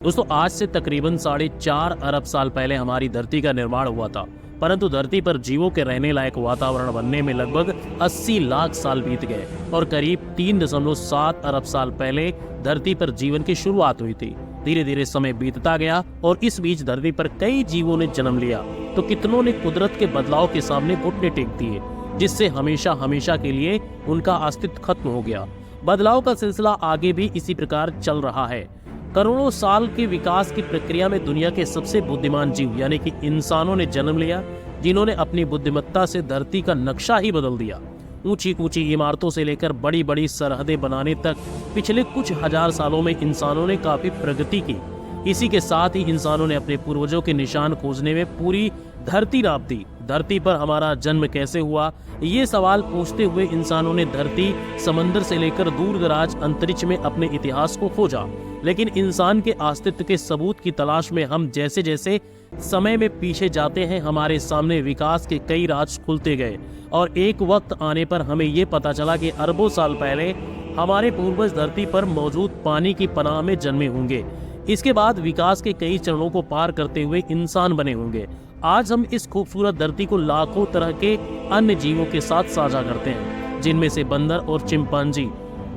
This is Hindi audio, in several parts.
दोस्तों आज से तकरीबन 4.5 अरब साल पहले हमारी धरती का निर्माण हुआ था, परंतु धरती पर जीवों के रहने लायक वातावरण बनने में लगभग 80 लाख साल बीत गए और करीब 3.7 अरब साल पहले धरती पर जीवन की शुरुआत हुई थी। धीरे धीरे समय बीतता गया और इस बीच धरती पर कई जीवों ने जन्म लिया तो कितनों ने कुदरत के बदलाव के सामने घुटने टेक दिए, जिससे हमेशा हमेशा के लिए उनका अस्तित्व खत्म हो गया। बदलाव का सिलसिला आगे भी इसी प्रकार चल रहा है। करोड़ों साल के विकास की प्रक्रिया में दुनिया के सबसे बुद्धिमान जीव यानी कि इंसानों ने जन्म लिया, जिन्होंने अपनी बुद्धिमत्ता से धरती का नक्शा ही बदल दिया। ऊंची ऊंची इमारतों से लेकर बड़ी बड़ी सरहदें बनाने तक पिछले कुछ हजार सालों में इंसानों ने काफी प्रगति की। इसी के साथ ही इंसानों ने अपने पूर्वजों के निशान खोजने में पूरी धरती नाप दी। धरती पर हमारा जन्म कैसे हुआ, ये सवाल पूछते हुए इंसानों ने धरती, समंदर से लेकर दूर दराज अंतरिक्ष में अपने इतिहास को खोजा। लेकिन इंसान के अस्तित्व के सबूत की तलाश में हम जैसे जैसे समय में पीछे जाते हैं, हमारे सामने विकास के कई राज खुलते गए और एक वक्त आने पर हमें ये पता चला कि अरबों साल पहले हमारे पूर्वज धरती पर मौजूद पानी की पनाह में जन्मे होंगे। इसके बाद विकास के कई चरणों को पार करते हुए इंसान बने होंगे। आज हम इस खूबसूरत धरती को लाखों तरह के अन्य जीवों के साथ साझा करते हैं, जिनमें से बंदर और चिंपांजी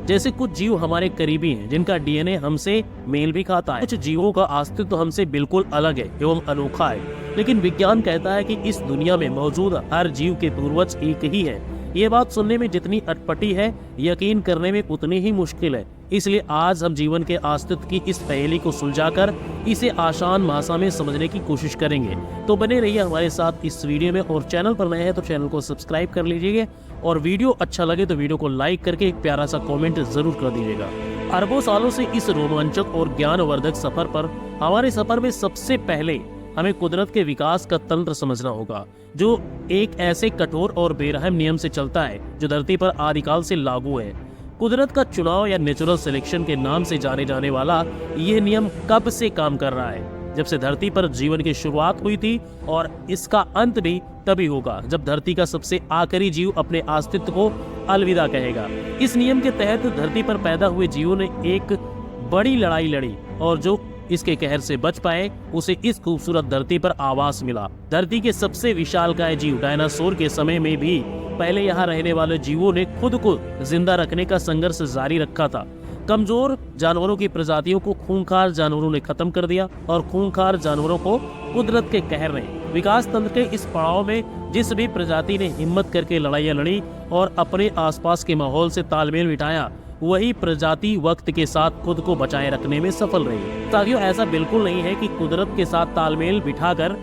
जैसे कुछ जीव हमारे करीबी हैं, जिनका डीएनए हमसे मेल भी खाता है। कुछ जीवों का अस्तित्व हमसे बिल्कुल अलग है एवं अनोखा है, लेकिन विज्ञान कहता है कि इस दुनिया में मौजूद हर जीव के पूर्वज एक ही है। ये बात सुनने में जितनी अटपटी है, यकीन करने में उतनी ही मुश्किल है। इसलिए आज हम जीवन के अस्तित्व की इस पहेली को सुलझाकर इसे आसान भाषा में समझने की कोशिश करेंगे। तो बने रहिए हमारे साथ इस वीडियो में, और चैनल पर नए हैं तो चैनल को सब्सक्राइब कर लीजिएगा और वीडियो अच्छा लगे तो वीडियो को लाइक करके एक प्यारा सा कमेंट जरूर कर दीजिएगा। अरबों सालों से इस रोमांचक और ज्ञानवर्धक सफर पर हमारे सफर में सबसे पहले हमें कुदरत के विकास का तंत्र समझना होगा, जो एक ऐसे कठोर और बेरहम नियम से चलता है जो धरती पर आदिकाल से लागू है। कुदरत का चुनाव या नेचुरल सिलेक्शन के नाम से जाने जाने वाला यह नियम कब से काम कर रहा है? जब से धरती पर जीवन की शुरुआत हुई थी, और इसका अंत भी तभी होगा जब धरती का सबसे आखिरी जीव अपने अस्तित्व को अलविदा कहेगा। इस नियम के तहत धरती पर पैदा हुए जीवों ने एक बड़ी लड़ाई लड़ी और जो इसके कहर से बच पाए उसे इस खूबसूरत धरती पर आवास मिला। धरती के सबसे विशालकाय जीव डायनासोर के समय में भी पहले यहाँ रहने वाले जीवों ने खुद को जिंदा रखने का संघर्ष जारी रखा था। कमजोर जानवरों की प्रजातियों को खूंखार जानवरों ने खत्म कर दिया और खूंखार जानवरों को कुदरत के कहर ने। विकास तंत्र के इस पड़ाव में जिस भी प्रजाति ने हिम्मत करके लड़ाइयाँ लड़ी और अपने आसपास के माहौल से तालमेल बिठाया, वही प्रजाति वक्त के साथ खुद को बचाए रखने में सफल रही। साथियों, ऐसा बिल्कुल नहीं है कि कुदरत के साथ तालमेल बिठाकर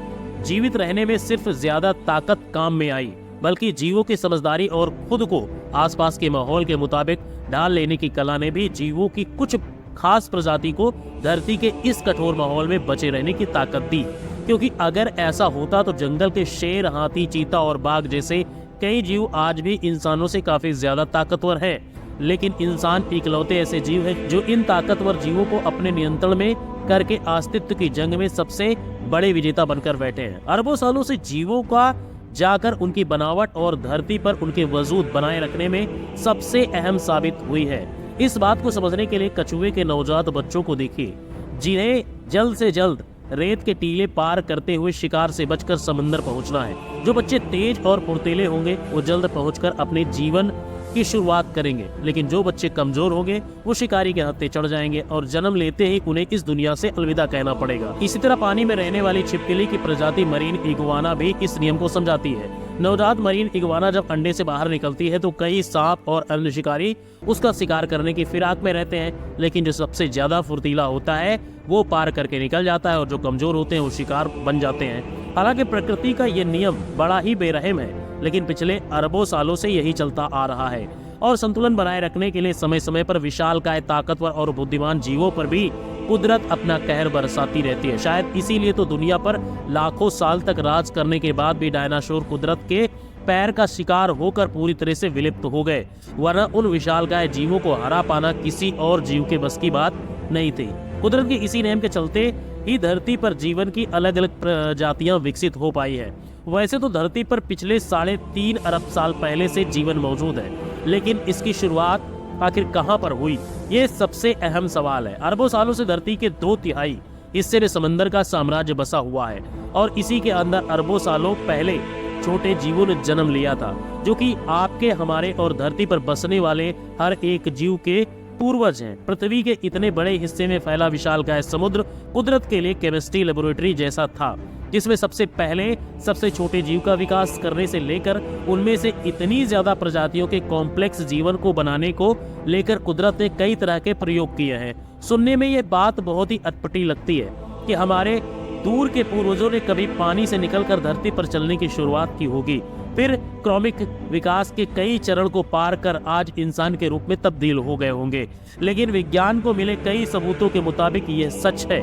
जीवित रहने में सिर्फ ज्यादा ताकत काम में आई, बल्कि जीवों की समझदारी और खुद को आसपास के माहौल के मुताबिक ढाल लेने की कला ने भी जीवों की कुछ खास प्रजाति को धरती के इस कठोर माहौल में बचे रहने की ताकत दी। क्योंकि अगर ऐसा होता तो जंगल के शेर, हाथी, चीता और बाघ जैसे कई जीव आज भी इंसानों से काफी ज्यादा ताकतवर है। लेकिन इंसान इकलौते ऐसे जीव हैं जो इन ताकतवर जीवों को अपने नियंत्रण में करके अस्तित्व की जंग में सबसे बड़े विजेता बनकर बैठे हैं। अरबों सालों से जीवों का जाकर उनकी बनावट और धरती पर उनके वजूद बनाए रखने में सबसे अहम साबित हुई है। इस बात को समझने के लिए कछुए के नवजात बच्चों को देखिए, जिन्हें जल्द से जल्द रेत के टीले पार करते हुए शिकार से बचकर समंदर पहुंचना है। जो बच्चे तेज और फुर्तीले होंगे वो जल्द पहुंचकर अपने जीवन की शुरुआत करेंगे, लेकिन जो बच्चे कमजोर होंगे वो शिकारी के हत्थे चढ़ जाएंगे और जन्म लेते ही उन्हें इस दुनिया से अलविदा कहना पड़ेगा। इसी तरह पानी में रहने वाली छिपकली की प्रजाति मरीन इग्वाना भी इस नियम को समझाती है। नवजात मरीन इग्वाना जब अंडे से बाहर निकलती है तो कई सांप और अन्य शिकारी उसका शिकार करने की फिराक में रहते हैं, लेकिन जो सबसे ज्यादा फुर्तीला होता है वो पार करके निकल जाता है और जो कमजोर होते हैं वो शिकार बन जाते हैं। हालांकि प्रकृति का ये नियम बड़ा ही बेरहम है, लेकिन पिछले अरबों सालों से यही चलता आ रहा है और संतुलन बनाए रखने के लिए समय समय पर विशालकाय, ताकतवर और बुद्धिमान जीवों पर भी कुदरत अपना कहर बरसाती रहती है। शायद इसीलिए तो दुनिया पर लाखों साल तक राज करने के बाद भी डायनासोर कुदरत के पैर का शिकार होकर पूरी तरह से विलुप्त हो गए, वरना उन विशालकाय जीवों को हरा पाना किसी और जीव के बस की बात नहीं थी। कुदरत के इसी नियम के चलते ही धरती पर जीवन की अलग अलग प्रजातियां विकसित हो पाई है। वैसे तो धरती पर पिछले 3.5 अरब साल पहले से जीवन मौजूद है, लेकिन इसकी शुरुआत आखिर कहां पर हुई, ये सबसे अहम सवाल है। अरबों सालों से धरती के 2/3 हिस्से में समंदर का साम्राज्य बसा हुआ है और इसी के अंदर अरबों सालों पहले छोटे जीवों ने जन्म लिया था, जो कि आपके, हमारे और धरती पर बसने वाले हर एक जीव के पूर्वज हैं। पृथ्वी के इतने बड़े हिस्से में फैला विशालकाय समुद्र कुदरत के लिए केमिस्ट्री लेबोरेटरी जैसा था, जिसमें सबसे पहले सबसे छोटे जीव का विकास करने से लेकर उनमें से इतनी ज्यादा प्रजातियों के कॉम्प्लेक्स जीवन को बनाने को लेकर कुदरत ने कई तरह के प्रयोग किए हैं। सुनने में ये बात बहुत ही अटपटी लगती है कि हमारे दूर के पूर्वजों ने कभी पानी से निकलकर धरती पर चलने की शुरुआत की होगी, फिर क्रमिक विकास के कई चरण को पार कर आज इंसान के रूप में तब्दील हो गए होंगे। लेकिन विज्ञान को मिले कई सबूतों के मुताबिक यह सच है।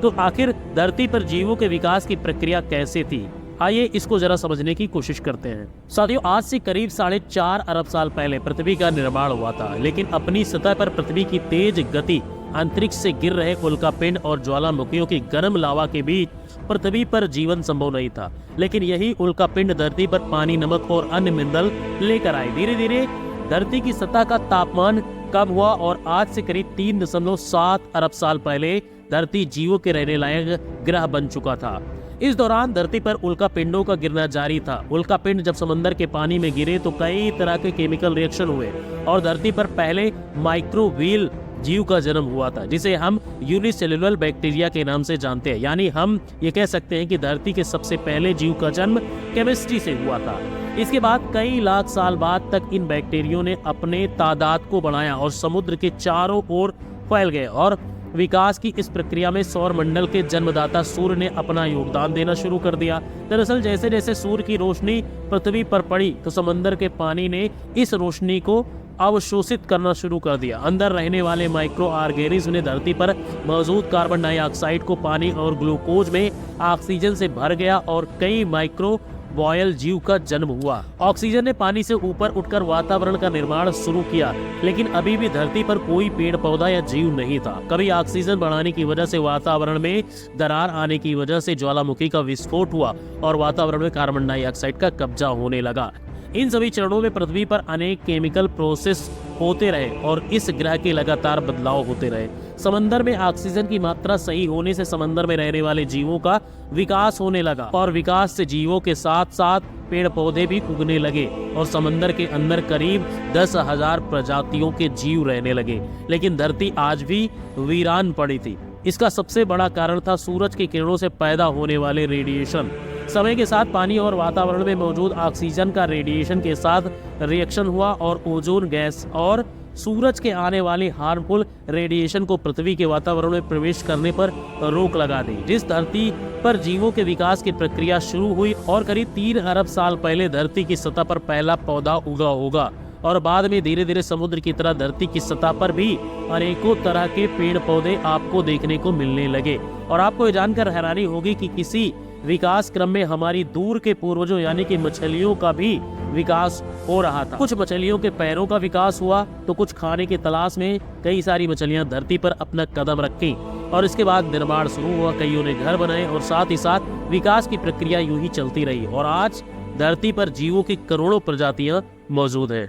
तो आखिर धरती पर जीवों के विकास की प्रक्रिया कैसे थी? आइए इसको जरा समझने की कोशिश करते हैं। साथियों, आज से करीब 4.5 अरब साल पहले पृथ्वी का निर्माण हुआ था, लेकिन अपनी सतह पर पृथ्वी की तेज गति, अंतरिक्ष से गिर रहे उल्कापिंड और ज्वालामुखियों की गर्म लावा के बीच पृथ्वी पर जीवन संभव नहीं था। लेकिन यही उल्कापिंड धरती पर पानी, नमक और अन्य मिनरल लेकर आए। धीरे धीरे धरती की सतह का तापमान कम हुआ और आज से करीब 3.7 अरब साल पहले धरती जीवों के रहने लायक ग्रह बन चुका था। इस दौरान धरती पर उल्कापिंडों का गिरना जारी था। उल्कापिंड जब समंदर के पानी में गिरे तो कई तरह के केमिकल रिएक्शन हुए और धरती पर पहले माइक्रोवील जीव का जन्म हुआ था, जिसे हम यूनिसेलुलर बैक्टीरिया के नाम से जानते हैं। यानी हम ये कह सकते हैं कि धरती के सबसे पहले जीव का जन्म केमिस्ट्री से हुआ था। इसके बाद कई लाख साल बाद तक इन बैक्टीरियो ने अपने तादाद को बढ़ाया और समुद्र के चारों ओर फैल गए और विकास की इस प्रक्रिया में सौर मंडल के जन्मदाता सूर्य ने अपना योगदान देना शुरू कर दिया। दरअसल जैसे जैसे सूर्य की रोशनी पृथ्वी पर पड़ी तो समंदर के पानी ने इस रोशनी को अवशोषित करना शुरू कर दिया। अंदर रहने वाले माइक्रो ऑर्गेनिज्म ने धरती पर मौजूद कार्बन डाइऑक्साइड को पानी और ग्लूकोज में ऑक्सीजन से भर गया और कई माइक्रो बॉयल जीव का जन्म हुआ। ऑक्सीजन ने पानी से ऊपर उठकर वातावरण का निर्माण शुरू किया, लेकिन अभी भी धरती पर कोई पेड़ पौधा या जीव नहीं था। कभी ऑक्सीजन बढ़ाने की वजह से वातावरण में दरार आने की वजह से ज्वालामुखी का विस्फोट हुआ और वातावरण में कार्बन डाइऑक्साइड का कब्जा होने लगा। इन सभी चरणों में पृथ्वी पर अनेक केमिकल प्रोसेस होते रहे और इस ग्रह के लगातार बदलाव होते रहे। समंदर में ऑक्सीजन की मात्रा सही होने से समंदर में रहने वाले जीवों का विकास होने लगा और विकास से जीवों के साथ साथ पेड़ पौधे भी उगने लगे और समंदर के अंदर करीब 10,000 प्रजातियों के जीव रहने लगे। लेकिन धरती आज भी वीरान पड़ी थी। इसका सबसे बड़ा कारण था सूरज की किरणों से पैदा होने वाले रेडिएशन। समय के साथ पानी और वातावरण में मौजूद ऑक्सीजन का रेडिएशन के साथ रिएक्शन हुआ और ओजोन गैस और सूरज के आने वाली हार्मफुल रेडिएशन को पृथ्वी के वातावरण में प्रवेश करने पर रोक लगा दी, जिस धरती पर जीवों के विकास की प्रक्रिया शुरू हुई और करीब 3 अरब साल पहले धरती की सतह पर पहला पौधा उगा होगा और बाद में धीरे धीरे समुद्र की तरह धरती की सतह पर भी अनेकों तरह के पेड़ पौधे आपको देखने को मिलने लगे। और आपको ये जानकर हैरानी होगी कि किसी विकास क्रम में हमारी दूर के पूर्वजों यानी कि मछलियों का भी विकास हो रहा था। कुछ मछलियों के पैरों का विकास हुआ तो कुछ खाने की तलाश में कई सारी मछलियां धरती पर अपना कदम रखी और इसके बाद निर्माण शुरू हुआ। कईयों ने घर बनाए और साथ ही साथ विकास की प्रक्रिया यूं ही चलती रही और आज धरती पर जीवों की करोड़ों प्रजातियां मौजूद हैं।